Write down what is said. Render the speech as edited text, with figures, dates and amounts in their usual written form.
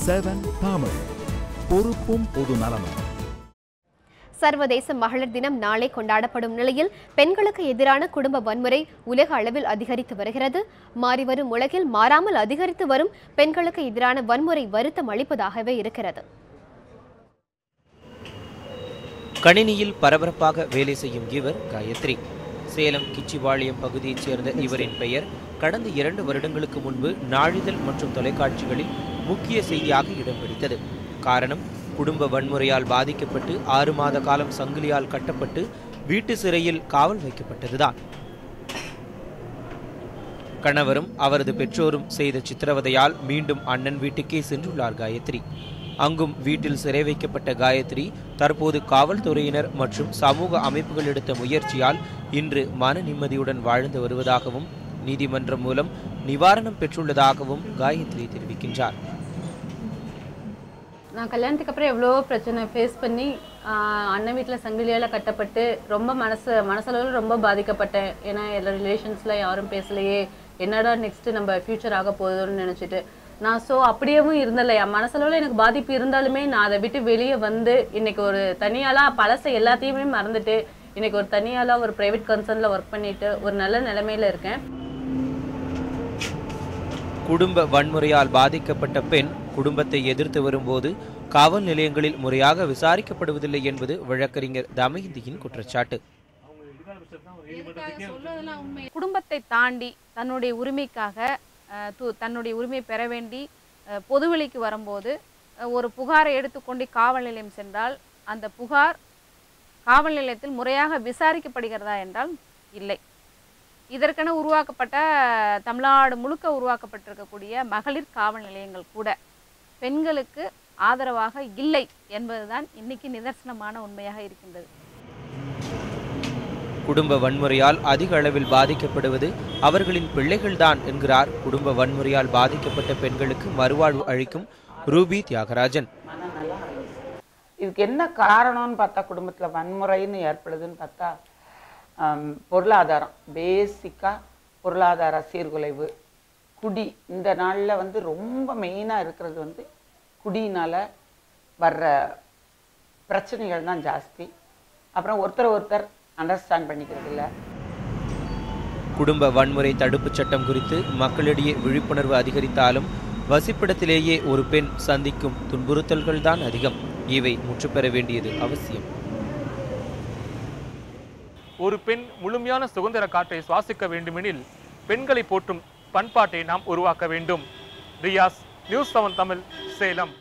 7 தமிழ் பொறுப்பும் பொது நலமும். சர்வதேச மகளிர் தினம் நாளை கொண்டாடப்படும் நிலையில் பெண்களுக்கு எதிரான குடும்ப வன்முறை உலக அளவில் அதிகரித்து வருகிறது. மாறிவரும் உலகில் மாறாமல் அதிகரித்து வரும் பெண்களுக்கு எதிரான வன்முறை வருத்தம் அளிப்பதாகவே இருக்கிறது. கணினியில் பரபரப்பாக வேலை செய்யும் இவர் காயத்ரி. சேலம் கிச்சிவாளையம் பகுதியைச் சேர்ந்த இவரின் பெயர் கடந்த 2 வருடங்களுக்கு முன்பு நாளிதழ் மற்றும் தொலைக்காட்சிகளில் முக்கிய செய்தியாக இடம் பிடித்தது. காரணம், குடும்ப வன்முறையால் பாதிக்கப்பட்டு 6 மாத காலம் சங்கிலியால் கட்டப்பட்டு வீட்டு சிறையில் காவல் வைக்கப்பட்டதுதான். கணவரும் அவரது பெற்றோரும் செய்த சித்திரவதையால் மீண்டும் அண்ணன் வீட்டுக்கே சென்றுள்ளார் காயத்ரி. அங்கும் வீட்டில் சிறை வைக்கப்பட்ட காயத்ரி தற்போது காவல்துறையினர் மற்றும் சமூக அமைப்புகள் எடுத்த முயற்சியால் இன்று மன நிம்மதியுடன் வாழ்ந்து வருவதாகவும் நீதிமன்றம் மூலம் நிவாரணம் பெற்றுள்ளதாகவும் காயத்ரி தெரிவிக்கின்றார். நான் கல்யாணத்துக்கு அப்புறம் எவ்வளோ பிரச்சனை ஃபேஸ் பண்ணி அண்ணன் வீட்டில் சங்கிலியால் கட்டப்பட்டு ரொம்ப மனசளவில் ரொம்ப பாதிக்கப்பட்டேன். ஏன்னா எல்லா ரிலேஷன்ஸில் யாரும் பேசலையே, என்னடா நெக்ஸ்ட்டு நம்ம ஃப்யூச்சர் ஆக போகுதுன்னு நினச்சிட்டு நான் அப்படியேவும் இருந்தல. என் மனசளவில் எனக்கு பாதிப்பு இருந்தாலுமே நான் அதை விட்டு வெளியே வந்து இன்னைக்கு ஒரு தனியாளாக பழசை எல்லாத்தையுமே மறந்துட்டு இன்னைக்கு ஒரு தனியாளாக ஒரு ப்ரைவேட் கன்சர்னில் ஒர்க் பண்ணிட்டு ஒரு நல்ல நிலைமையில் இருக்கேன். குடும்ப வன்முறையால் பாதிக்கப்பட்ட பெண் குடும்பத்தை எதிர்த்து வரும்போது காவல் நிலையங்களில் முறையாக விசாரிக்கப்படுவதில்லை என்பது வழக்கறிஞர் தமயந்தியின் குற்றச்சாட்டு. குடும்பத்தை தாண்டி தன்னுடைய உரிமைக்காக தன்னுடைய உரிமை பெற வேண்டி பொதுவெளிக்கு வரும்போது ஒரு புகாரை எடுத்துக்கொண்டு காவல் நிலையம் சென்றால் அந்த புகார் காவல் நிலையத்தில் முறையாக விசாரிக்கப்படுகிறதா என்றால் இல்லை. இதற்கென உருவாக்கப்பட்ட தமிழ்நாடு முழுக்க உருவாக்கப்பட்டிருக்கக்கூடிய மகளிர் காவல் நிலையங்கள் கூட பெண்களுக்கு ஆதரவாக இல்லை என்பதுதான் இன்னைக்கு நிதர்சனமான உண்மையாக இருக்கின்றது. குடும்ப வன்முறையால் அதிக அளவில் பாதிக்கப்படுவது அவர்களின் பிள்ளைகள்தான் என்கிறார் குடும்ப வன்முறையால் பாதிக்கப்பட்ட பெண்களுக்கு மறுவாழ்வு அளிக்கும் ரூபி தியாகராஜன். இதுக்கு என்ன காரணம்னு பார்த்தா, குடும்பத்தில் வன்முறைன்னு ஏற்படுதுன்னு பார்த்தா பொருளாதாரம், பேசிக்காக பொருளாதார சீர்குலைவு, குடி. இந்த நாளில் ரொம்ப மெயினாக இருக்கிறது குடியினால் வர்ற பிரச்சனைகள் தான் ஜாஸ்தி. அப்புறம் ஒருத்தர் அண்டர்ஸ்டாண்ட் பண்ணிக்கிறது இல்லை. குடும்ப வன்முறை தடுப்புச் சட்டம் குறித்து மக்களிடையே விழிப்புணர்வு அதிகரித்தாலும் வசிப்பிடத்திலேயே ஒரு பெண் சந்திக்கும் துன்புறுத்தல்கள் தான் அதிகம். இவை முற்றுப்பெற வேண்டியது அவசியம். ஒரு பெண் முழுமையான சுதந்திர காற்றை சுவாசிக்க வேண்டுமெனில் பெண்களை போற்றும் பண்பாட்டை நாம் உருவாக்க வேண்டும். ரியாஸ், நியூஸ் 7 தமிழ், சேலம்.